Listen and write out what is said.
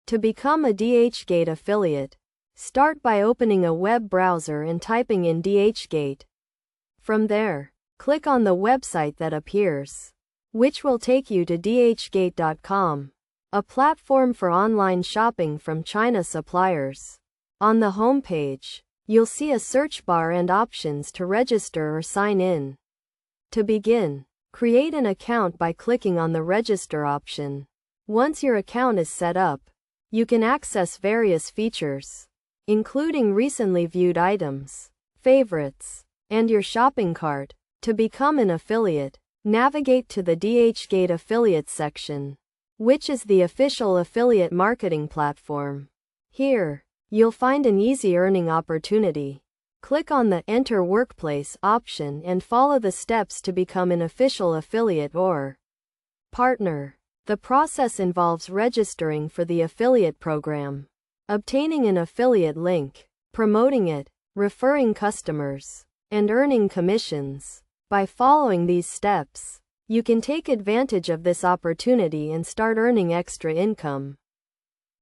To become a Dhgate affiliate, start by opening a web browser and typing in Dhgate. From there, click on the website that appears, which will take you to dhgate.com, a platform for online shopping from China suppliers. On the home page, you'll see a search bar and options to register or sign in. To begin, create an account by clicking on the register option. Once your account is set up, you can access various features, including recently viewed items, favorites, and your shopping cart. To become an affiliate, navigate to the Dhgate Affiliate section, which is the official affiliate marketing platform. Here, you'll find an easy earning opportunity. Click on the Enter Workplace option and follow the steps to become an official affiliate or partner. The process involves registering for the affiliate program, obtaining an affiliate link, promoting it, referring customers, and earning commissions. By following these steps, you can take advantage of this opportunity and start earning extra income.